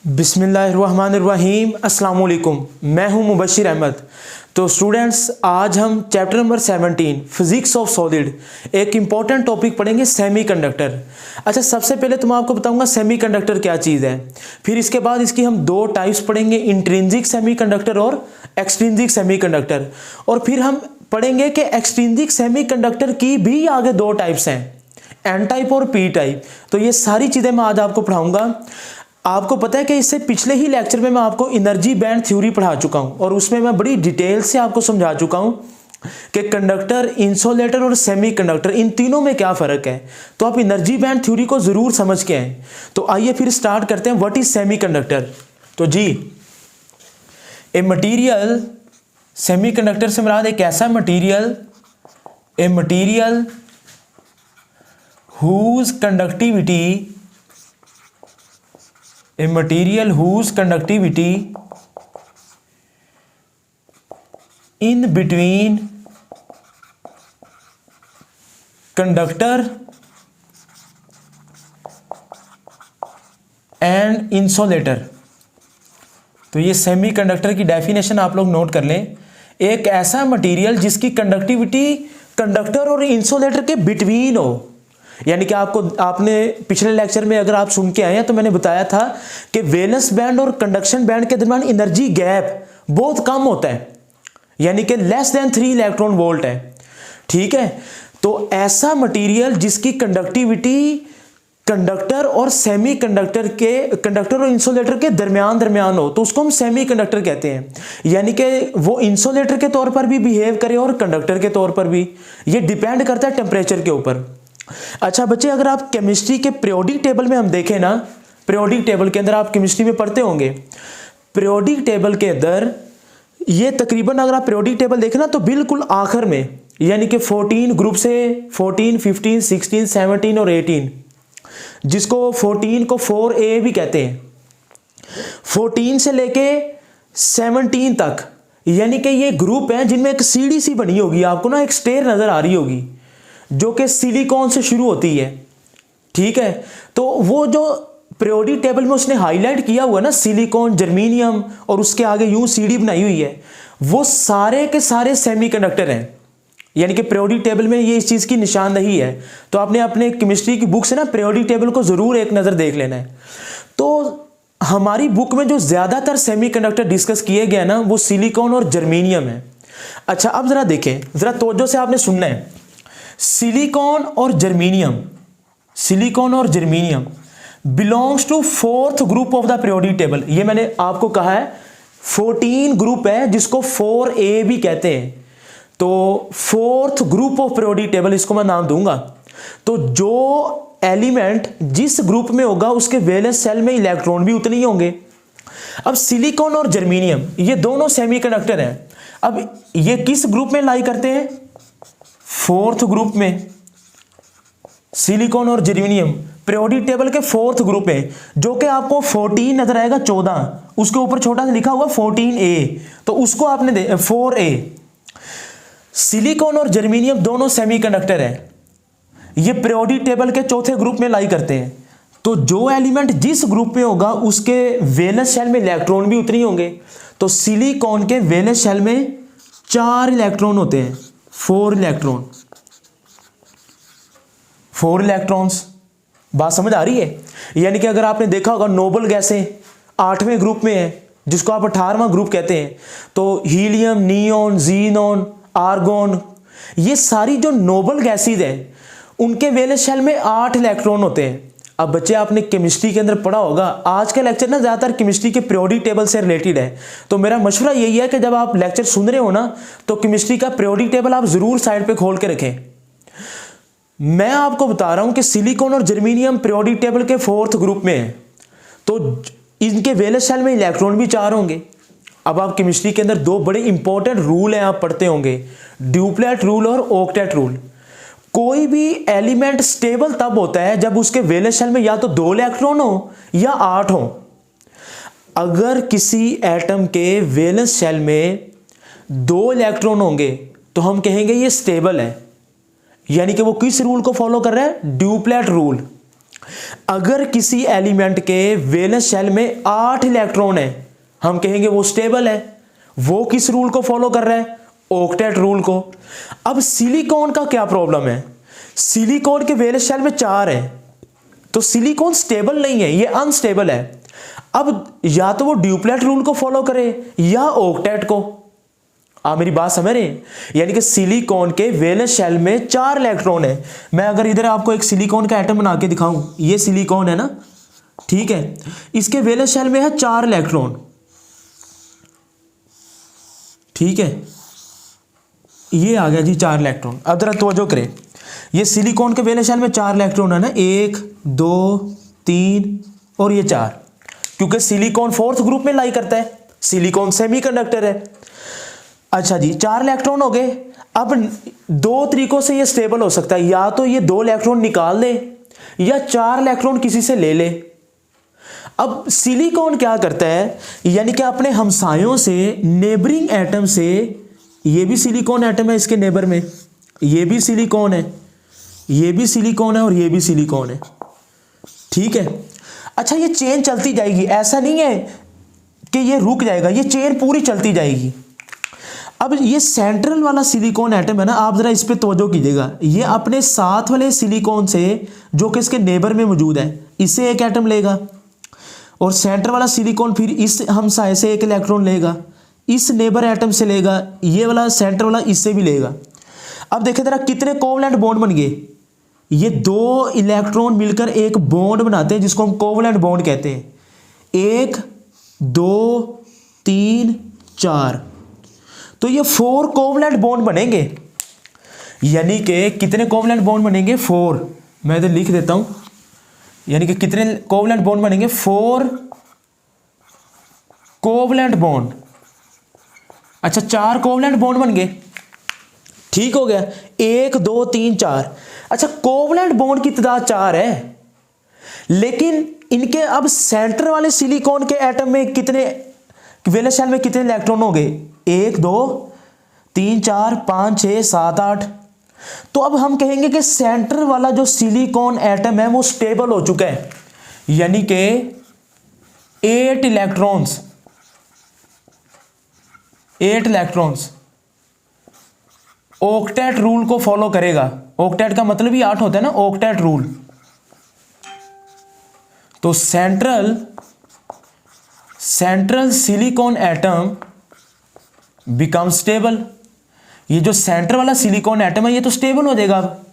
बिस्मिल्लाहिर्रहमानिर्रहीम अस्सलाम वालेकुम। मैं हूं मुबशिर अहमद। तो स्टूडेंट्स, आज हम chapter number 17 physics of solid एक इम्पॉर्टेंट टॉपिक पढ़ेंगे, सेमीकंडक्टर। अच्छा, सबसे पहले तो मैं आपको बताऊंगा सेमीकंडक्टर क्या चीज़ है। फिर इसके बाद इसकी हम दो टाइप्स पढ़ेंगे, इंट्रिंसिक सेमीकंडक्टर और एक्सट्रिंसिक सेमीकंडक्टर। और फिर हम पढ़ेंगे कि एक्सट्रिंसिक सेमीकंडक्टर की भी आगे दो टाइप्स हैं, एन टाइप और पी टाइप। तो ये सारी चीज़ें मैं आज आपको पढ़ाऊंगा। आपको पता है कि इससे पिछले ही लेक्चर में मैं आपको एनर्जी बैंड थ्योरी पढ़ा चुका हूं और उसमें मैं बड़ी डिटेल से आपको समझा चुका हूं कि कंडक्टर, इंसुलेटर और सेमीकंडक्टर, इन तीनों में क्या फ़र्क है। तो आप एनर्जी बैंड थ्योरी को ज़रूर समझ के आए। तो आइए फिर स्टार्ट करते हैं। What is semiconductor? तो जी, ए मटीरियल, सेमीकंडक्टर से मुराद एक ऐसा material, A material whose conductivity, a material whose conductivity in between conductor and insulator। तो ये सेमीकंडक्टर की डेफिनेशन आप लोग नोट कर लें। एक ऐसा मटेरियल जिसकी कंडक्टिविटी कंडक्टर और इंसुलेटर के बिटवीन हो। यानी कि आपने पिछले लेक्चर में अगर आप सुन के आए हैं तो मैंने बताया था कि वैलेंस बैंड और कंडक्शन बैंड के दरमियान एनर्जी गैप बहुत कम होता है, यानी कि लेस देन 3 इलेक्ट्रॉन वोल्ट है। ठीक है, तो ऐसा मटेरियल जिसकी कंडक्टिविटी कंडक्टर और सेमी कंडक्टर के, कंडक्टर और इंसुलेटर के दरमियान हो, तो उसको हम सेमी कंडक्टर कहते हैं। यानी कि वो इंसुलेटर के तौर पर भी बिहेव करे और कंडक्टर के तौर पर भी। ये डिपेंड करता है टेम्परेचर के ऊपर। अच्छा बच्चे, अगर आप केमिस्ट्री के पीरियोडिक टेबल में हम देखें ना, पीरियोडिक टेबल के अंदर आप केमिस्ट्री में पढ़ते होंगे, पीरियोडिक टेबल के अंदर ये तकरीबन, अगर आप पीरियोडिक टेबल देखें ना, तो बिल्कुल आखिर में, यानी कि 14 ग्रुप से 14, 15, 16, 17 और 18, जिसको 14 को 4A भी कहते हैं, 14 से लेके 17 तक, यानी कि ये ग्रुप है जिनमें एक सीढ़ी सी बनी होगी, आपको ना एक स्टेयर नजर आ रही होगी जो कि सिलिकॉन से शुरू होती है। ठीक है, तो वो जो पीरियोडिक टेबल में उसने हाईलाइट किया हुआ है ना, सिलिकॉन, जर्मेनियम, और उसके आगे यूं सीढ़ी बनाई हुई है, वो सारे के सारे सेमीकंडक्टर हैं। यानी कि पीरियोडिक टेबल में ये इस चीज़ की निशानदही है। तो आपने अपने केमिस्ट्री की बुक से ना पीरियोडिक टेबल को ज़रूर एक नज़र देख लेना है। तो हमारी बुक में जो ज़्यादातर सेमीकंडक्टर डिस्कस किए गए ना, वो सिलिकॉन और जर्मेनियम है। अच्छा, अब ज़रा देखें, ज़रा तवज्जो से आपने सुनना है। सिलिकॉन और जर्मेनियम, सिलिकॉन और germanium belongs to 4th group of the periodic table. ये मैंने आपको कहा है 14 ग्रुप है जिसको 4A भी कहते हैं। तो 4th group of periodic table, इसको मैं नाम दूंगा। तो जो एलिमेंट जिस ग्रुप में होगा उसके वैलेंस शेल में इलेक्ट्रॉन भी उतने ही होंगे। अब सिलिकॉन और जर्मेनियम ये दोनों सेमीकंडक्टर हैं। अब ये किस ग्रुप में लाई करते हैं? 4th ग्रुप में। सिलिकॉन और जर्मेनियम पीरियोडिक टेबल के 4th ग्रुप है, जो कि आपको 14 नजर आएगा, 14, उसके ऊपर छोटा सा लिखा हुआ 14A, तो उसको आपने 4A। सिलिकॉन और जर्मेनियम दोनों सेमीकंडक्टर हैं, ये पीरियोडिक टेबल के 4th ग्रुप में लाई करते हैं। तो जो एलिमेंट जिस ग्रुप में होगा उसके वैलेंस शेल में इलेक्ट्रॉन भी उतने ही होंगे। तो सिलिकॉन के वैलेंस शेल में 4 इलेक्ट्रॉन होते हैं, 4 इलेक्ट्रॉन, 4 इलेक्ट्रॉन्स। बात समझ आ रही है? यानी कि अगर आपने देखा होगा नोबल गैसें 8वें ग्रुप में है, जिसको आप 18वां ग्रुप कहते हैं। तो हीलियम, नियोन, जीनोन, आर्गोन, ये सारी जो नोबल गैसेज हैं उनके वैलेंस शेल में 8 इलेक्ट्रॉन होते हैं। अब बच्चे, आपने केमिस्ट्री के अंदर पढ़ा होगा, आज का लेक्चर ना ज़्यादातर केमिस्ट्री के पीरियोडिक टेबल से रिलेटेड है। तो मेरा मशवरा यही है कि जब आप लेक्चर सुन रहे हो ना, तो केमिस्ट्री का पीरियोडिक टेबल आप ज़रूर साइड पे खोल के रखें। मैं आपको बता रहा हूं कि सिलिकॉन और जर्मेनियम पीरियोडिक टेबल के 4th ग्रुप में है, तो इनके वैलेंस शेल में इलेक्ट्रॉन भी 4 होंगे। अब आप केमिस्ट्री के अंदर दो बड़े इंपॉर्टेंट रूल हैं, आप पढ़ते होंगे, ड्यूप्लेट रूल और ऑक्टेट रूल। कोई भी एलिमेंट स्टेबल तब होता है जब उसके वैलेंस शेल में या तो 2 इलेक्ट्रॉन हो या 8 हो। अगर किसी एटम के वैलेंस शेल में 2 इलेक्ट्रॉन होंगे तो हम कहेंगे ये स्टेबल है। यानी कि वो किस रूल को फॉलो कर रहा है? Duplet rule. अगर किसी एलिमेंट के वैलेंस शेल में 8 इलेक्ट्रॉन है, हम कहेंगे वो स्टेबल है। वो किस रूल को फॉलो कर रहा है? ऑक्टेट रूल को। अब सिलिकॉन का क्या प्रॉब्लम है? सिलिकॉन के वैलेंस शेल में 4 है, तो सिलिकॉन स्टेबल नहीं है, ये अनस्टेबल है। अब या तो वो ड्यूप्लेट रूल को फॉलो करे या ऑक्टेट को। आप मेरी बात समझ रहे हैं? यानी कि सिलिकॉन के वैलेंस शेल में 4 इलेक्ट्रॉन है। मैं अगर इधर आपको एक सिलिकॉन का एटम बना के दिखाऊं, ये सिलिकॉन है ना, ठीक है, इसके वैलेंस शेल में है 4 इलेक्ट्रॉन, ठीक है, ये आ गया जी 4 इलेक्ट्रॉन। अब जरा तवज्जो करें, ये सिलिकॉन के वैलेंस शेल में 4 इलेक्ट्रॉन है ना, 1 2 3 और ये 4, क्योंकि सिलिकॉन 4th ग्रुप में लाई करता है, सिलिकॉन सेमीकंडक्टर है। अच्छा जी, 4 इलेक्ट्रॉन हो गए। अब 2 तरीकों से ये स्टेबल हो सकता है, या तो ये 2 इलेक्ट्रॉन निकाल दे या 4 इलेक्ट्रॉन किसी से ले ले। अब सिलिकॉन क्या करता है, यानी कि अपने हमसायों से, नेबरिंग एटम से, ये भी सिलिकॉन एटम है इसके नेबर में, ये भी सिलिकॉन है, ये भी सिलिकॉन है और ये भी सिलिकॉन है, ठीक है। अच्छा, ये चेन चलती जाएगी, ऐसा नहीं है कि ये रुक जाएगा, ये चेन पूरी चलती जाएगी। अब ये सेंट्रल वाला सिलिकॉन एटम है ना, आप जरा इस पे तवज्जो कीजिएगा, ये अपने साथ वाले सिलिकॉन से जो कि इसके नेबर में मौजूद है, इससे एक एटम लेगा, और सेंटर वाला सिलिकॉन फिर इस हमसाये से एक इलेक्ट्रॉन लेगा, इस नेबर एटम से लेगा, ये वाला सेंटर वाला इससे भी लेगा। अब देखें जरा कितने कोवलेंट बॉन्ड बन गए, ये 2 इलेक्ट्रॉन मिलकर एक बॉन्ड बनाते हैं जिसको हम कोवलेंट बॉन्ड कहते हैं। 1 2 3 4, तो ये 4 कोवलेंट बॉन्ड बनेंगे। यानी कि कितने कोवलेंट बॉन्ड बनेंगे? 4। मैं इधर लिख देता हूं, यानी कि कितने कोवलेंट बॉन्ड बनेंगे? 4 कोवलेंट बॉन्ड। अच्छा, 4 कोवलेंट बॉन्ड बन गए, ठीक हो गया। 1 2 3 4। अच्छा, कोवलेंट बॉन्ड की तादाद 4 है, लेकिन इनके अब सेंटर वाले सिलिकॉन के एटम में कितने, वैलेंस शेल में कितने इलेक्ट्रॉन हो गए? 1 2 3 4 5 6 7 8। तो अब हम कहेंगे कि सेंटर वाला जो सिलिकॉन एटम है वो स्टेबल हो चुका है, यानी कि 8 इलेक्ट्रॉन्स, 8 इलेक्ट्रॉन्स ऑक्टेट रूल को फॉलो करेगा। ऑक्टेट का मतलब ही 8 होता है ना, ऑक्टेट रूल। तो central silicon atom become stable. ये जो सेंटर वाला सिलिकॉन एटम है ये तो स्टेबल हो जाएगा। अब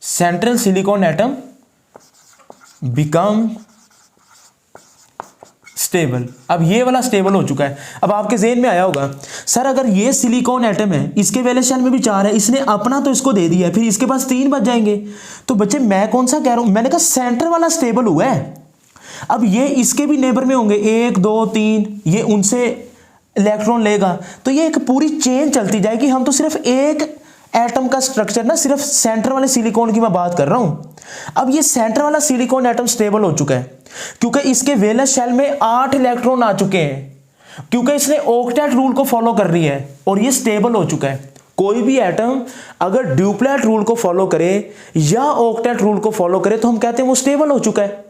central silicon atom become stable. अब ये वाला स्टेबल हो चुका है। अब आपके ज़हन में आया होगा, सर अगर ये सिलिकॉन एटम है, इसके वैलेंस शेल में भी 4 है, इसने अपना तो इसको दे दिया है, फिर इसके पास 3 बच जाएंगे। तो बच्चे मैं कौन सा कह रहा हूं, मैंने कहा सेंटर वाला स्टेबल हुआ है। अब ये इसके भी नेबर में होंगे 1 2 3, ये उनसे इलेक्ट्रॉन लेगा, तो ये एक पूरी चेन चलती जाएगी। हम तो सिर्फ एक एटम का स्ट्रक्चर ना, सिर्फ सेंटर वाले सिलिकॉन की मैं बात कर रहा हूं। अब ये सेंटर वाला सिलिकॉन एटम स्टेबल हो चुका है क्योंकि इसके वैलेंस शेल में 8 इलेक्ट्रॉन आ चुके हैं, क्योंकि इसने ऑक्टेट रूल को फॉलो कर रही है और ये स्टेबल हो चुका है। कोई भी एटम अगर ड्यूप्लेट रूल को फॉलो करे या ऑक्टेट रूल को फॉलो करे तो हम कहते हैं वो स्टेबल हो चुका है।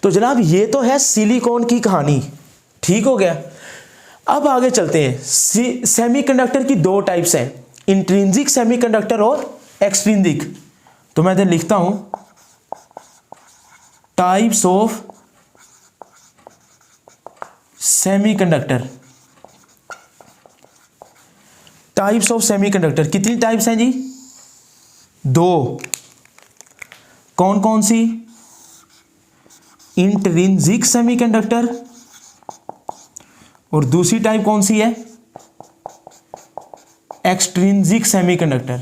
तो जनाब ये तो है सिलिकॉन की कहानी, ठीक हो गया। अब आगे चलते हैं। सेमीकंडक्टर की 2 टाइप्स हैं, इंट्रिंसिक सेमीकंडक्टर और एक्सट्रिंसिक। तो मैं इधर लिखता हूं types of semiconductor. Types of semiconductor कितनी टाइप्स हैं जी? 2। कौन कौन सी? इंट्रिंसिक सेमीकंडक्टर और दूसरी टाइप कौन सी है? Extrinsic semiconductor.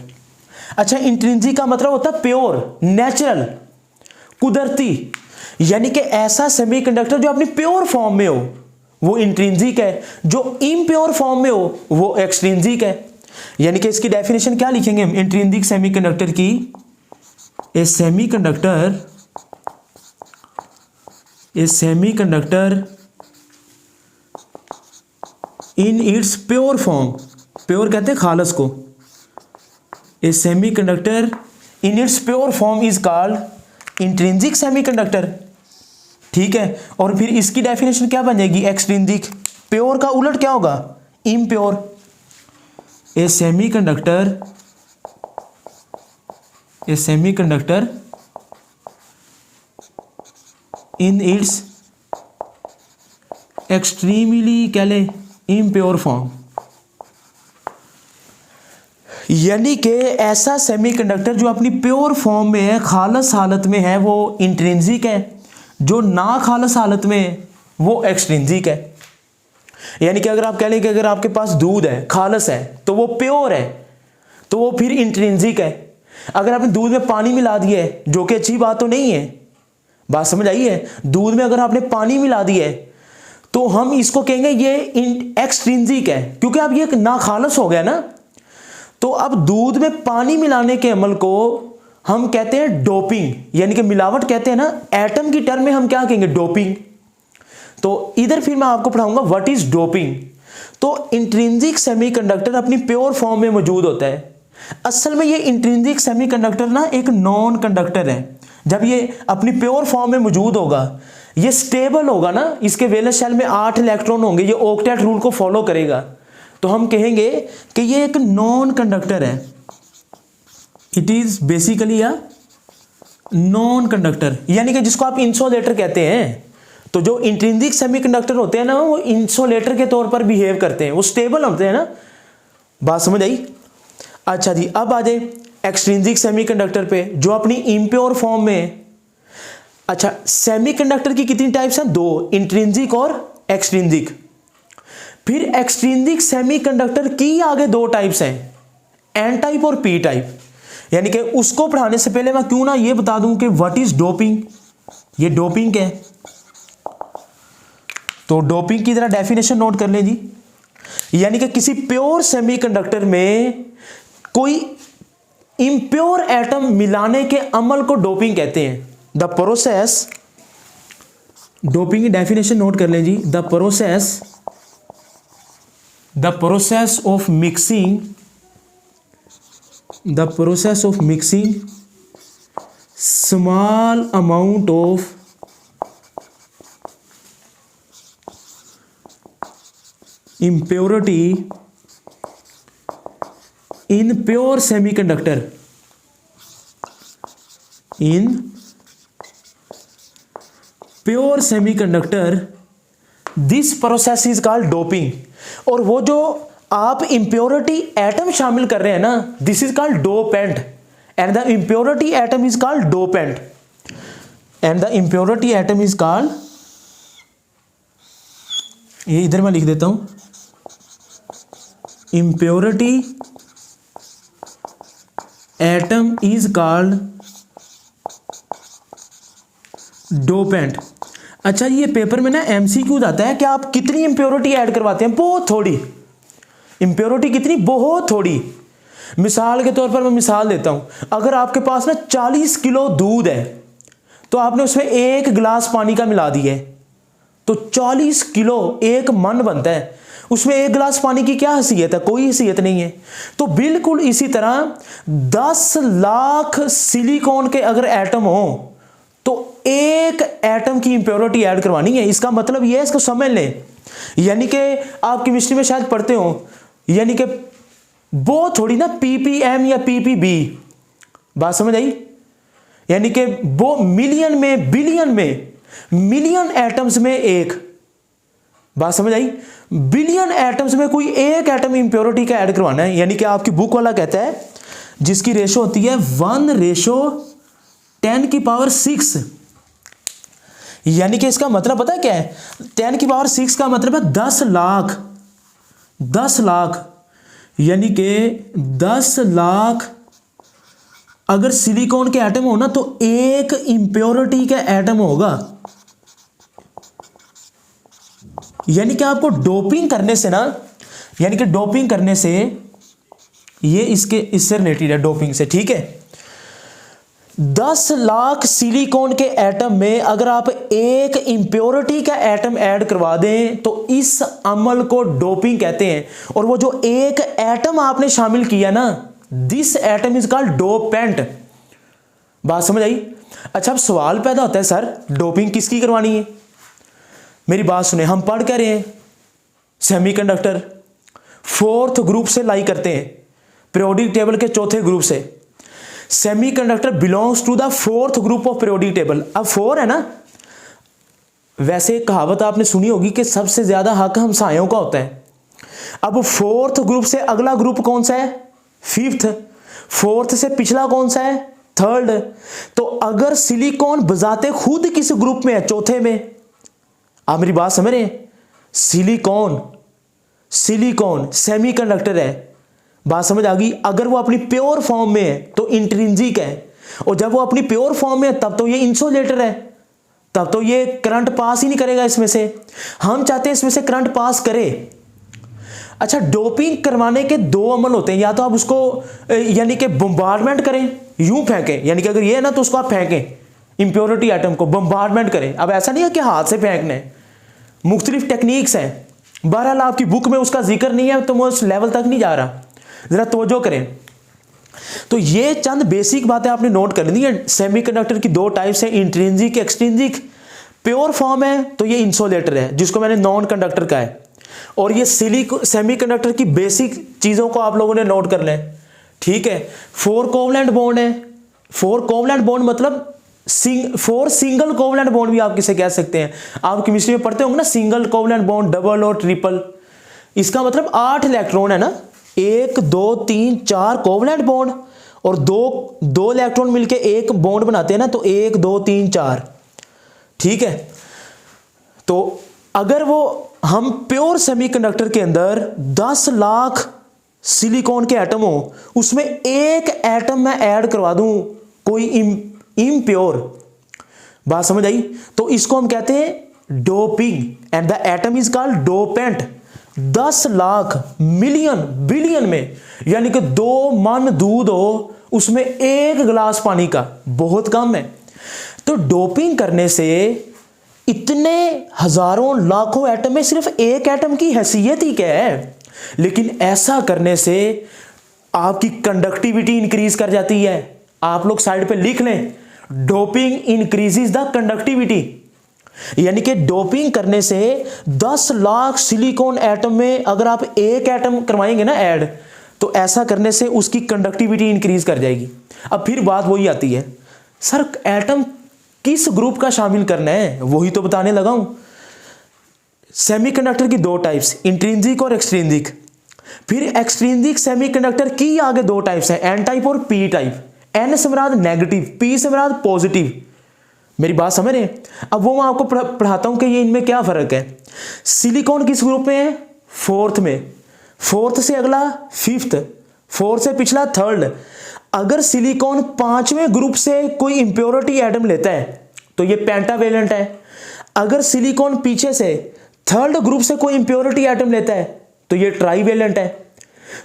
अच्छा, इंट्रिंसिक का मतलब होता है प्योर, नेचुरल, कुदरती, यानी कि ऐसा सेमीकंडक्टर जो अपनी प्योर फॉर्म में हो वो इंट्रिंसिक है, जो इम्प्योर फॉर्म में हो वो एक्सट्रिंसिक है। यानी कि इसकी डेफिनेशन क्या लिखेंगे हम इंट्रिंसिक सेमीकंडक्टर की? A semiconductor in its pure form, pure कहते हैं खालस को, a semiconductor in its pure form is called intrinsic semiconductor, ठीक है। और फिर इसकी डेफिनेशन क्या बन जाएगी, एक्सट्रिंसिक। प्योर का उलट क्या होगा, impure. A semiconductor in it's extremely क्या ले, इम्प्योर फॉर्म। यानी कि ऐसा सेमीकंडक्टर जो अपनी प्योर फॉर्म में है, खालस हालत में है, वो इंट्रिंसिक है। जो ना खालस हालत में है वो एक्सट्रिंसिक है। यानी कि अगर आप कह लें कि अगर आपके पास दूध है, खालस है, तो वो प्योर है, तो वो फिर इंट्रिंसिक है। अगर आपने दूध में पानी मिला दिया है, जो कि अच्छी बात तो नहीं है, बात समझ आई है। दूध में अगर आपने पानी मिला दिया है तो हम इसको कहेंगे ये एक्सट्रिंसिक है, क्योंकि अब ये ना खालस हो गया ना। तो अब दूध में पानी मिलाने के अमल को हम कहते हैं डोपिंग, यानी कि मिलावट कहते हैं ना। एटम की टर्म में हम क्या कहेंगे, डोपिंग। तो इधर फिर मैं आपको पढ़ाऊंगा व्हाट इज डोपिंग। तो इंट्रिंसिक सेमीकंडक्टर अपनी प्योर फॉर्म में मौजूद होता है। असल में ये इंट्रिंसिक सेमीकंडक्टर ना एक नॉन कंडक्टर है। जब ये अपनी प्योर फॉर्म में मौजूद होगा, ये स्टेबल होगा ना, इसके वैलेंस शेल में 8 इलेक्ट्रॉन होंगे, ये ऑक्टेट रूल को फॉलो करेगा, तो हम कहेंगे कि ये एक नॉन कंडक्टर है। It is basically a non conductor, यानी कि जिसको आप इंसुलेटर कहते हैं। तो जो इंट्रिंसिक सेमीकंडक्टर होते हैं ना, वो इंसुलेटर के तौर पर बिहेव करते हैं, वो स्टेबल होते हैं ना। बात समझ आई। अच्छा जी, अब आ जाए एक्सट्रिंसिक सेमीकंडक्टर पे, जो अपनी इम्प्योर फॉर्म में है। अच्छा, सेमीकंडक्टर की कितनी टाइप्स हैं, 2, इंट्रिंसिक और एक्सट्रिंसिक। फिर एक्सट्रिंसिक सेमीकंडक्टर की आगे 2 टाइप्स हैं, एन टाइप और पी टाइप। यानी कि उसको पढ़ाने से पहले मैं क्यों ना ये बता दूं कि व्हाट इज डोपिंग। ये डोपिंग क्या है, तो डोपिंग की जरा डेफिनेशन नोट कर लें जी। यानी कि किसी प्योर सेमीकंडक्टर में कोई इम्प्योर एटम मिलाने के अमल को डोपिंग कहते हैं। द प्रोसेस, डोपिंग की डेफिनेशन नोट कर लें जी। The process of mixing small amount of impurity in pure semiconductor, this process is called doping। और वो जो आप impurity atom शामिल कर रहे हैं ना, this is called dopant and the impurity atom is called dopant and the impurity atom is called, ये इधर मैं लिख देता हूं, impurity atom is called dopant। अच्छा, ये पेपर में ना एमसीक्यू आता है कि आप कितनी इंप्योरिटी ऐड करवाते हैं, बहुत थोड़ी इंप्योरिटी, कितनी, बहुत थोड़ी। मिसाल के तौर पर मैं मिसाल देता हूं, अगर आपके पास ना 40 किलो दूध है, तो आपने उसमें 1 गिलास पानी का मिला दिया है, तो 40 किलो 1 मन बनता है। उसमें 1 गिलास पानी की क्या हैसियत है, कोई हैसियत नहीं है। तो बिल्कुल इसी तरह 10 लाख सिलिकॉन के अगर एटम हो, तो 1 एटम की इंप्योरिटी ऐड करवानी है। इसका मतलब यह है, इसको समझ लें। यानी कि आप केमिस्ट्री में शायद पढ़ते हो, यानी कि बहुत थोड़ी ना ppm या ppb, बात समझ आई। यानी कि वो मिलियन में, बिलियन में, मिलियन एटम्स में 1, बात समझ आई। बिलियन एटम्स में कोई 1 एटम इंप्योरिटी का ऐड करवाना है। यानी कि आपकी बुक वाला कहता है जिसकी रेशो होती है 1:10⁶। यानी कि इसका मतलब पता है क्या है, 10⁶ का मतलब है 10 लाख। 10 लाख यानी कि 10 लाख अगर सिलिकॉन के एटम हो ना, तो 1 इंप्योरिटी का एटम होगा। यानी कि आपको डोपिंग करने से ना, यानी कि डोपिंग करने से, ये इससे रिलेटेड है डोपिंग से, ठीक है। 10 लाख सिलिकॉन के एटम में अगर आप 1 इंप्योरिटी का एटम ऐड करवा दें, तो इस अमल को डोपिंग कहते हैं। और वो जो 1 एटम आपने शामिल किया ना, this atom is called dopant. बात समझ आई? अच्छा, अब सवाल पैदा होता है सर डोपिंग किसकी करवानी है? मेरी बात सुने, हम पढ़ क्या रहे हैं? सेमीकंडक्टर फोर्थ ग्रुप से लाई करते हैं, पीरियोडिक टेबल के चौथे ग्रुप से। Semiconductor belongs to the fourth group of periodic table. अब 4 है ना, वैसे एक कहावत आपने सुनी होगी कि सबसे ज्यादा हक हमसायों का होता है। अब फोर्थ ग्रुप से अगला ग्रुप कौन सा है? 5th। फोर्थ से पिछला कौन सा है? 3rd। तो अगर सिलिकॉन बजाते खुद किस ग्रुप में है? चौथे में। आप मेरी बात समझ रहे हैं? सिलिकॉन सेमीकंडक्टर है, बात समझ आ गई? अगर वो अपनी प्योर फॉर्म में है तो इंट्रिंसिक है, और जब वो अपनी प्योर फॉर्म में है तब तो ये इंसुलेटर है, तब तो ये करंट पास ही नहीं करेगा इसमें से। हम चाहते हैं इसमें से करंट पास करे। अच्छा, डोपिंग करवाने के 2 अमल होते हैं, या तो आप उसको यानी कि बम्बार्डमेंट करें, यूं फेंकें, यानी कि अगर ये है ना तो उसको आप फेंकें इंप्योरिटी एटम को, बम्बार्डमेंट करें। अब ऐसा नहीं है कि हाथ से फेंकना है, मुख्तलिफ टेक्निक्स हैं। बहरहाल आपकी बुक में उसका जिक्र नहीं है तो मैं उस लेवल तक नहीं जा रहा, जरा तवज्जो करें। तो ये चंद बेसिक बातें आपने नोट कर ली है। सेमीकंडक्टर की 2 टाइप्स है, इंट्रिंसिक, एक्सट्रिंसिक। प्योर फॉर्म है तो ये इंसुलेटर है, जिसको मैंने नॉन कंडक्टर कहा है। और ये सेमीकंडक्टर की बेसिक चीजों को आप लोगों ने नोट कर लें, ठीक है? 4 कोवलेंट बॉन्ड है। 4 कोवलेंट बॉन्ड मतलब 4 सिंगल कोवलेंट बॉन्ड भी आप किसे कह सकते हैं। आप केमिस्ट्री में पढ़ते होंगे ना, सिंगल कोवलेंट बॉन्ड, डबल और ट्रिपल। इसका मतलब 8 इलेक्ट्रॉन है ना, 1 2 3 4 कोवलेंट बॉन्ड, और दो इलेक्ट्रॉन मिलके एक बॉन्ड बनाते हैं ना, तो 1 2 3 4, ठीक है? तो अगर वो हम प्योर सेमीकंडक्टर के अंदर 10 लाख सिलिकॉन के एटम हो, उसमें एक एटम मैं ऐड करवा दूं कोई इम्प्योर, बात समझ आई? तो इसको हम कहते हैं doping, and the atom is called dopant. 10 lakh million billion में, यानी कि 2 मन दूध हो उसमें 1 गिलास पानी का, बहुत कम है। तो डोपिंग करने से इतने हजारों लाखों एटम में सिर्फ एक एटम की हैसियत ही क्या है, लेकिन ऐसा करने से आपकी कंडक्टिविटी इंक्रीज कर जाती है। आप लोग साइड पे लिख लें, डोपिंग इंक्रीजेस द कंडक्टिविटी, यानी कि डोपिंग करने से 10 लाख सिलिकॉन एटम में अगर आप एक एटम करवाएंगे ना ऐड, तो ऐसा करने से उसकी कंडक्टिविटी इंक्रीज कर जाएगी। अब फिर बात वही आती है, सर एटम किस ग्रुप का शामिल करना है? वही तो बताने लगा हूं। सेमीकंडक्टर की 2 टाइप्स, इंट्रिंसिक और एक्सट्रिंसिक। फिर एक्सट्रिंसिक सेमीकंडक्टर की आगे 2 टाइप्स हैं, एन टाइप और पी टाइप। एन से मुराद नेगेटिव, पी से मुराद पॉजिटिव। मेरी बात समझ रहे हैं? अब वो मैं आपको पढ़ाता हूं कि ये इनमें क्या फर्क है। सिलिकॉन किस ग्रुप में है? 4th में। 4th से अगला 5th, 4th से पिछला 3rd। अगर सिलिकॉन 5वें ग्रुप से कोई इंप्योरिटी एटम लेता है तो ये पेंटावेलेंट है। अगर सिलिकॉन पीछे से 3rd ग्रुप से कोई इंप्योरिटी एटम लेता है तो ये ट्राईवेलेंट है।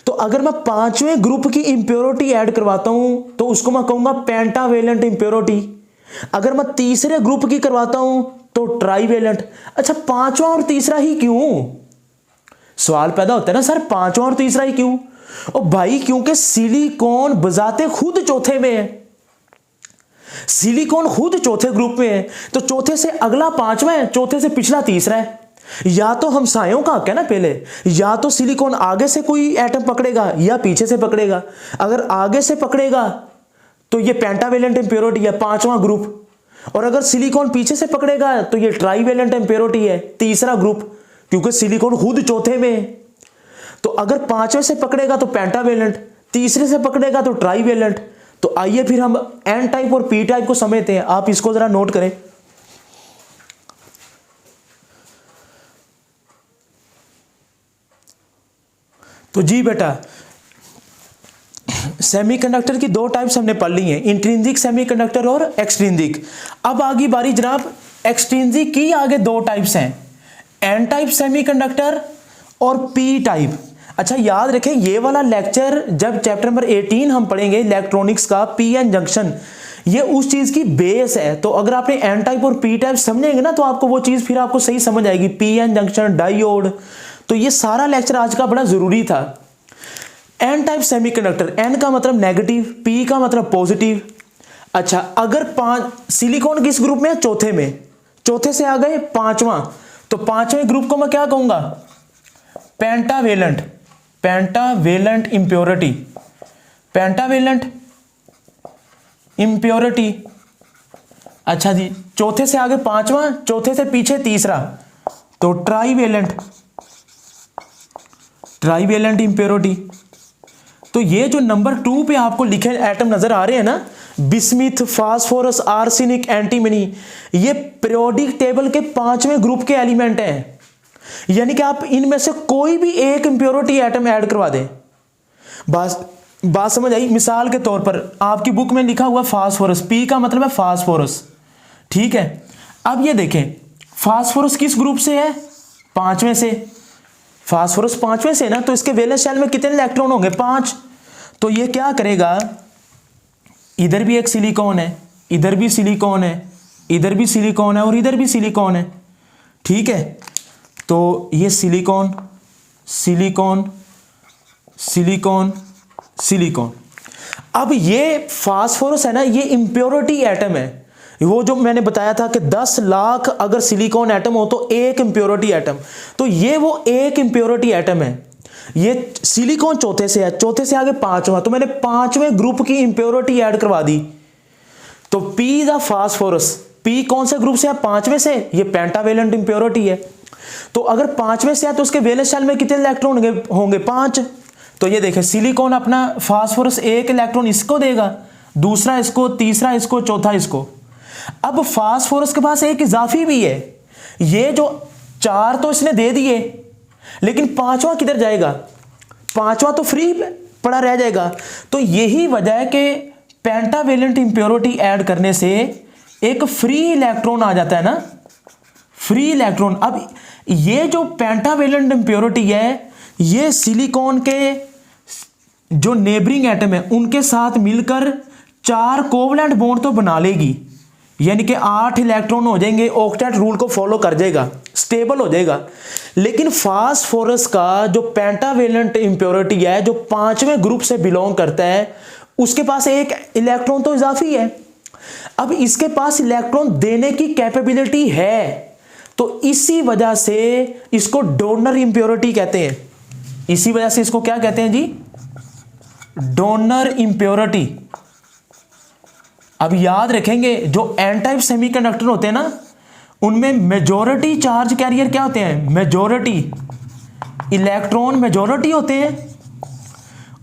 तो अगर मैं 5वें ग्रुप की इंप्योरिटी ऐड करवाता हूं तो उसको मैं कहूंगा पेंटावेलेंट इंप्योरिटी। अगर मैं तीसरे ग्रुप की करवाता हूं तो ट्राईवेलेंट। अच्छा, 5वां और तीसरा ही क्यों? सवाल पैदा होता है ना, सर 5वां और तीसरा ही क्यों? और भाई क्योंकि सिलिकॉन बजाते खुद चौथे में है, सिलिकॉन खुद चौथे ग्रुप में है, तो चौथे से अगला 5वां है, चौथे से पिछला तीसरा है। या तो हमसायों का हक है ना पहले, या तो सिलिकॉन आगे से कोई एटम पकड़ेगा या पीछे से पकड़ेगा। अगर आगे से पकड़ेगा तो ये पेंटावेलेंट इंप्योरिटी है, 5वां ग्रुप, और अगर सिलिकॉन पीछे से पकड़ेगा तो ये ट्राईवेलेंट इंप्योरिटी है, तीसरा ग्रुप, क्योंकि सिलिकॉन खुद चौथे में है। तो अगर 5वें से पकड़ेगा तो पेंटावेलेंट, तीसरे से पकड़ेगा तो ट्राईवेलेंट। तो आइए फिर हम एन टाइप और पी टाइप को समझते हैं। आप इसको जरा नोट करें। तो जी बेटा, सेमीकंडक्टर की 2 टाइप्स हमने पढ़ ली हैं, इंट्रिंसिक सेमीकंडक्टर और एक्सट्रिंसिक। अब आगे बारी जनाब एक्सट्रिंसिक की आगे 2 टाइप्स हैं, एन टाइप सेमीकंडक्टर और पी टाइप। अच्छा याद रखें, ये वाला लेक्चर जब चैप्टर नंबर 18 हम पढ़ेंगे इलेक्ट्रॉनिक्स का, पी एन जंक्शन, ये उस चीज की बेस है। तो अगर आपने एन टाइप और पी टाइप समझेंगे ना तो आपको वो चीज फिर आपको सही समझ आएगी, पी एन जंक्शन, डायोड। तो ये सारा लेक्चर आज का बड़ा जरूरी था। एन टाइप सेमीकंडक्टर, एन का मतलब नेगेटिव, पी का मतलब पॉजिटिव। अच्छा, अगर 5 सिलिकॉन किस ग्रुप में है? चौथे में। चौथे से आ गए पांचवा, तो पांचवें ग्रुप को मैं क्या कहूंगा? Pentavalent. Pentavalent impurity, pentavalent impurity. अच्छा जी, चौथे से आगे पांचवा, चौथे से पीछे तीसरा, तो ट्राईवेलेंट, ट्राईवेलेंट इंप्योरिटी। तो ये जो नंबर 2 पे आपको लिखे एटम नजर आ रहे हैं ना, बिस्मिथ, फास्फोरस, आर्सेनिक, एंटीमनी, ये पीरियोडिक टेबल के 5वें ग्रुप के एलिमेंट हैं। यानी कि आप इनमें से कोई भी एक इंप्योरिटी एटम ऐड करवा दें। बात समझ आई? मिसाल के तौर पर आपकी बुक में लिखा हुआ फास्फोरस, पी का मतलब है फास्फोरस, ठीक है। अब ये देखें, फास्फोरस किस ग्रुप से है? 5वें से। फास्फोरस 5वें से ना, तो इसके वैलेंस शेल में कितने इलेक्ट्रॉन होंगे? 5। तो ये क्या करेगा, इधर भी एक सिलिकॉन है, इधर भी सिलिकॉन है, इधर भी सिलिकॉन है और इधर भी सिलिकॉन है, ठीक है। तो ये सिलिकॉन, सिलिकॉन, सिलिकॉन, सिलिकॉन। अब ये फास्फोरस है ना, ये इंप्योरिटी एटम है। वो जो मैंने बताया था कि 10 लाख अगर सिलिकॉन एटम हो तो एक इंप्योरिटी एटम, तो ये वो एक इंप्योरिटी एटम है। ये सिलिकॉन चौथे से है, चौथे से आगे पांचवा, तो मैंने 5वें ग्रुप की इंप्योरिटी ऐड करवा दी। तो पी द फास्फोरस, पी कौन से ग्रुप से है? 5वें से। ये पेंटावेलेंट इंप्योरिटी है। तो अगर 5वें से है तो उसके वैलेंस शेल में कितने इलेक्ट्रॉन होंगे? 5। तो ये देखें, सिलिकॉन अपना फास्फोरस एक इलेक्ट्रॉन इसको देगा, दूसरा इसको, तीसरा इसको, चौथा इसको। अब फास्फोरस के पास एक इजाफी भी है। ये जो 4 तो इसने दे दिए, लेकिन 5वां किधर जाएगा? 5वां तो फ्री पड़ा रह जाएगा। तो यही वजह है कि पेंटावेलेंट इंप्योरिटी ऐड करने से एक फ्री इलेक्ट्रॉन आ जाता है ना, फ्री इलेक्ट्रॉन। अब ये जो पेंटावेलेंट इंप्योरिटी है, ये सिलिकॉन के जो नेबरिंग एटम है उनके साथ मिलकर 4 कोवलेंट बॉन्ड तो बना लेगी, यानी कि 8 इलेक्ट्रॉन हो जाएंगे, ऑक्टेट रूल को फॉलो कर जाएगा, स्टेबल हो जाएगा। लेकिन फास्फोरस का जो पेंटावेलेंट इंप्योरिटी है, जो 5वें ग्रुप से बिलोंग करता है, उसके पास एक इलेक्ट्रॉन तो इजाफी है। अब इसके पास इलेक्ट्रॉन देने की कैपेबिलिटी है, तो इसी वजह से इसको डोनर इंप्योरिटी कहते हैं। इसी वजह से इसको क्या कहते हैं जी? Donor impurity. अब याद रखेंगे, जो एन टाइप सेमीकंडक्टर होते हैं ना, उनमें मेजॉरिटी चार्ज कैरियर क्या होते हैं? मेजॉरिटी इलेक्ट्रॉन मेजॉरिटी होते हैं,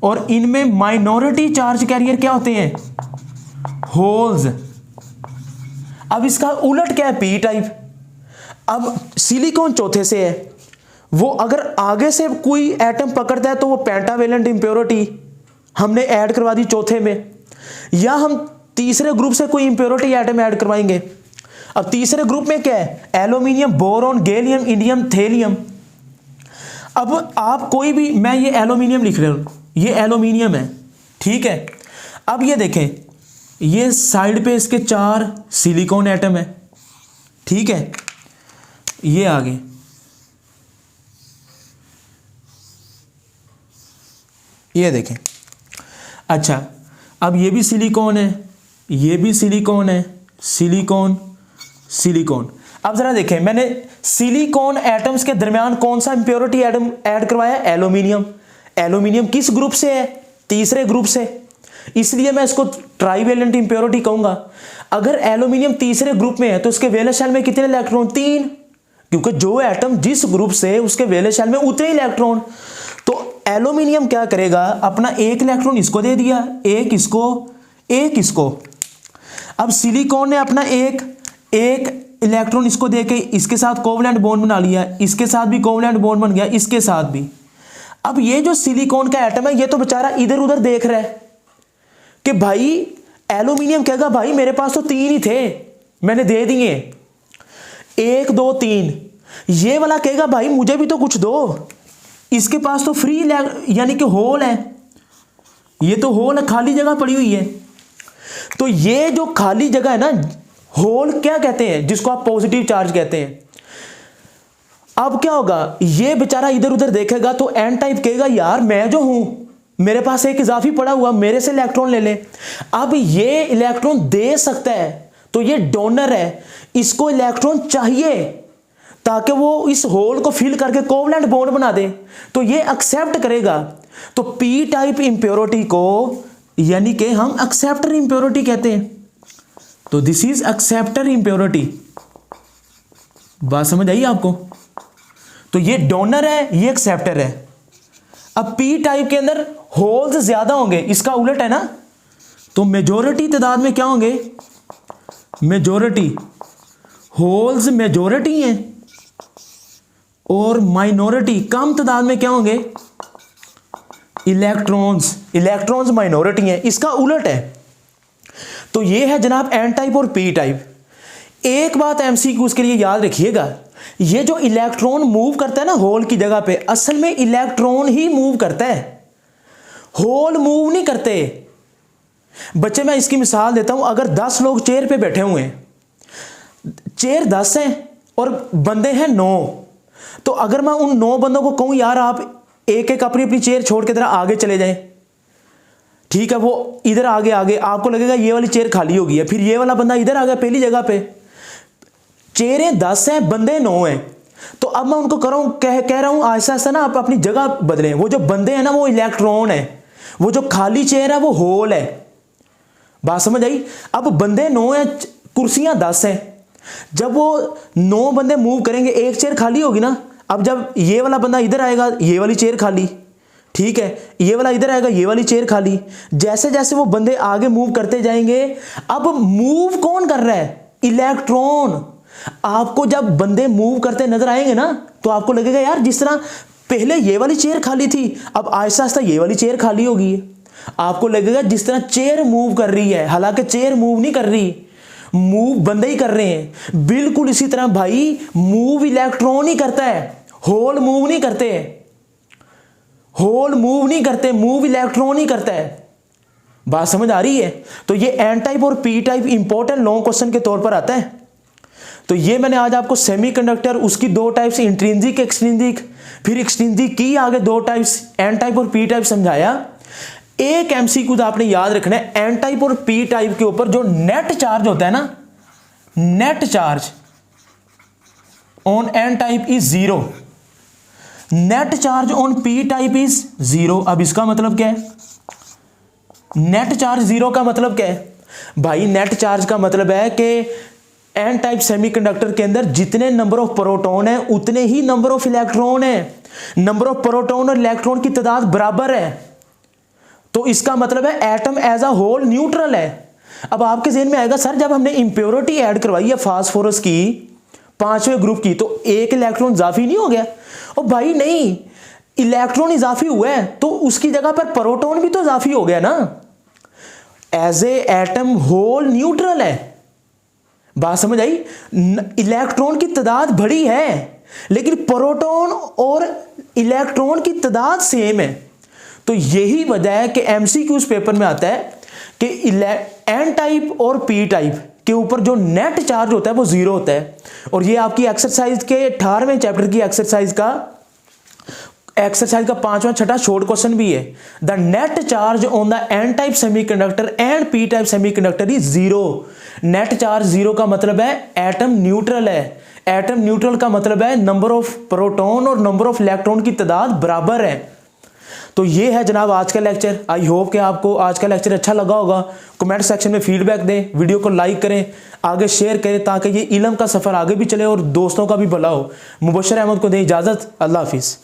और इनमें माइनॉरिटी चार्ज कैरियर क्या होते हैं? होल्स। अब इसका उलट क्या है? P type. अब सिलिकॉन चौथे से है, वो अगर आगे से कोई एटम पकड़ता है तो वो पेंटावेलेंट इंप्योरिटी हमने ऐड करवा दी चौथे में, या हम तीसरे ग्रुप से कोई इंप्योरिटी एटम ऐड करवाएंगे। अब तीसरे ग्रुप में क्या है? Aluminium, boron, gallium, indium, thallium. अब आप कोई भी, मैं ये एल्यूमिनियम लिख रहा हूं, ये एल्यूमिनियम है, ठीक है। अब ये देखें, ये साइड पे इसके 4 सिलिकॉन एटम है, ठीक है। ये आगे ये देखें। अच्छा, अब ये भी सिलिकॉन है, ये भी सिलिकॉन है, सिलिकॉन, सिलिकॉन। अब जरा देखें, मैंने सिलिकॉन एटम्स के दरमियान कौन सा इंप्योरिटी एटम ऐड करवाया? एल्यूमिनियम। एल्यूमिनियम किस ग्रुप से है? तीसरे ग्रुप से, इसलिए मैं इसको ट्राईवेलेंट इंप्योरिटी कहूंगा। अगर एल्यूमिनियम तीसरे ग्रुप में है तो उसके वैलेंस शेल में कितने इलेक्ट्रॉन? 3, क्योंकि जो एटम जिस ग्रुप से उसके वैलेंस शेल में उतने इलेक्ट्रॉन। तो एल्यूमिनियम क्या करेगा? अपना एक इलेक्ट्रॉन इसको दे दिया, एक इसको, एक इसको। अब सिलिकॉन ने अपना एक इलेक्ट्रॉन इसको देके इसके साथ कोवलेंट बॉन्ड बना लिया, इसके साथ भी कोवलेंट बॉन्ड बन गया, इसके साथ भी। अब ये जो सिलिकॉन का एटम है, ये तो बेचारा इधर उधर देख रहा है कि भाई एल्यूमिनियम कहेगा भाई मेरे पास तो 3 ही थे, मैंने दे दिए, 1 2 3। ये वाला कहेगा भाई मुझे भी तो कुछ दो, इसके पास तो फ्री यानी कि होल है, ये तो होल है, खाली जगह पड़ी हुई है। तो ये जो खाली जगह है ना, होल क्या कहते हैं? जिसको आप पॉजिटिव चार्ज कहते हैं। अब क्या होगा? ये बेचारा इधर उधर देखेगा तो एन टाइप कहेगा यार मैं जो हूं मेरे पास एक इजाफी पड़ा हुआ, मेरे से इलेक्ट्रॉन ले ले। अब ये इलेक्ट्रॉन दे सकता है तो ये डोनर है, इसको इलेक्ट्रॉन चाहिए ताकि वो इस होल को फिल करके कोवलेंट बॉन्ड बना दे, तो ये एक्सेप्ट करेगा। तो पी टाइप इंप्योरिटी को यानी कि हम एक्सेप्टर इंप्योरिटी कहते हैं। तो दिस इज एक्सेप्टर इंप्योरिटी। बात समझ आई आपको? तो ये डोनर है, ये एक्सेप्टर है। अब पी टाइप के अंदर होल्स ज्यादा होंगे, इसका उलट है ना, तो मेजॉरिटी तादाद में क्या होंगे? मेजॉरिटी होल्स मेजॉरिटी हैं और माइनॉरिटी कम तादाद में क्या होंगे? इलेक्ट्रॉन्स। इलेक्ट्रॉन्स माइनॉरिटी हैं, इसका उलट है। तो ये है जनाब एन टाइप और पी टाइप। एक बात एमसीक्यूज के लिए याद रखिएगा, ये जो इलेक्ट्रॉन मूव करता है ना होल की जगह पे, असल में इलेक्ट्रॉन ही मूव करता है, होल मूव नहीं करते। बच्चे मैं इसकी मिसाल देता हूं, अगर 10 लोग चेयर पे बैठे हुए हैं, चेयर 10 हैं और बंदे हैं 9, तो अगर मैं उन 9 बंदों को कहूं यार आप एक एक अपनी अपनी चेयर छोड़ के जरा आगे चले जाएं, ठीक है, वो इधर आगे आगे, आपको लगेगा ये वाली चेयर खाली होगी है, फिर ये वाला बंदा इधर आ गया पहली जगह पे। चेयरें 10 हैं, बंदे 9 हैं, तो अब मैं उनको कह रहा हूं आहिस्ता आहिस्ता ना आप अपनी जगह बदलें। वो जो बंदे हैं ना वो इलेक्ट्रॉन है, वो जो खाली चेयर है वो होल है। बात समझ आई? अब बंदे 9 हैं, कुर्सियां 10 हैं, जब वो 9 बंदे मूव करेंगे एक चेयर खाली होगी ना। अब जब ये वाला बंदा इधर आएगा ये वाली चेयर खाली, ठीक है, ये वाला इधर आएगा ये वाली चेयर खाली। जैसे जैसे वो बंदे आगे मूव करते जाएंगे, अब मूव कौन कर रहा है? इलेक्ट्रॉन। आपको जब बंदे मूव करते नजर आएंगे ना तो आपको लगेगा यार जिस तरह पहले ये वाली चेयर खाली थी अब आहिस्ता आहिस्ता ये वाली चेयर खाली होगी है। आपको लगेगा जिस तरह चेयर मूव कर रही है, हालांकि चेयर मूव नहीं कर रही, मूव बंदे ही कर रहे हैं। बिल्कुल इसी तरह भाई मूव इलेक्ट्रॉन ही करता है, होल मूव नहीं करते, होल मूव नहीं करते, मूव इलेक्ट्रॉन ही करता है। बात समझ आ रही है? तो ये एन टाइप और P type important long question के तौर पर आता है। तो ये मैंने आज आपको सेमीकंडक्टर, उसकी 2 टाइप्स, इंट्रिंसिक एक्सट्रिंसिक, फिर एक्सट्रिंसिक की आगे 2 टाइप्स एन टाइप और पी टाइप समझाया। एक एमसीक्यू आपने याद रखना है, एन टाइप और पी टाइप के ऊपर जो नेट चार्ज होता है ना, net charge on an type is 0, net charge on P type is 0। अब इसका मतलब क्या है? नेट चार्ज 0 का मतलब क्या है भाई? नेट चार्ज का मतलब है कि एन टाइप सेमीकंडक्टर के अंदर जितने नंबर ऑफ प्रोटॉन है उतने ही नंबर ऑफ इलेक्ट्रॉन है। नंबर ऑफ प्रोटॉन और इलेक्ट्रॉन की तादाद बराबर है, तो इसका मतलब है atom as a whole neutral है। अब आपके ज़हन में आएगा सर जब हमने इंप्योरिटी ऐड करवाई है फास्फोरस की 5वें ग्रुप की, तो एक इलेक्ट्रॉन इजाफी नहीं हो गया? और भाई नहीं, इलेक्ट्रॉन इजाफी हुआ है तो उसकी जगह पर प्रोटॉन भी तो इजाफी हो गया ना। As a atom whole neutral है। बात समझ आई? इलेक्ट्रॉन की तादाद बड़ी है लेकिन प्रोटॉन और इलेक्ट्रॉन की तादाद सेम है। तो यही वजह है कि एमसीक्यूज पेपर में आता है कि एन टाइप और पी टाइप के ऊपर जो नेट चार्ज होता है वो 0 होता है। और ये आपकी एक्सरसाइज के 18वें चैप्टर की एक्सरसाइज का 5वां छठा शॉर्ट क्वेश्चन भी है। The net charge on the N type semiconductor and P type semiconductor is 0। Net charge 0 का मतलब है एटम न्यूट्रल है। एटम न्यूट्रल का मतलब है नंबर ऑफ प्रोटॉन और नंबर ऑफ इलेक्ट्रॉन की तादाद बराबर है। तो ये है जनाब आज का लेक्चर। आई होप कि आपको आज का लेक्चर अच्छा लगा होगा। कमेंट सेक्शन में फीडबैक दें, वीडियो को लाइक करें, आगे शेयर करें ताकि ये इल्म का सफ़र आगे भी चले और दोस्तों का भी भला हो। मुबशर अहमद को दें इजाज़त। अल्लाह हाफिज़।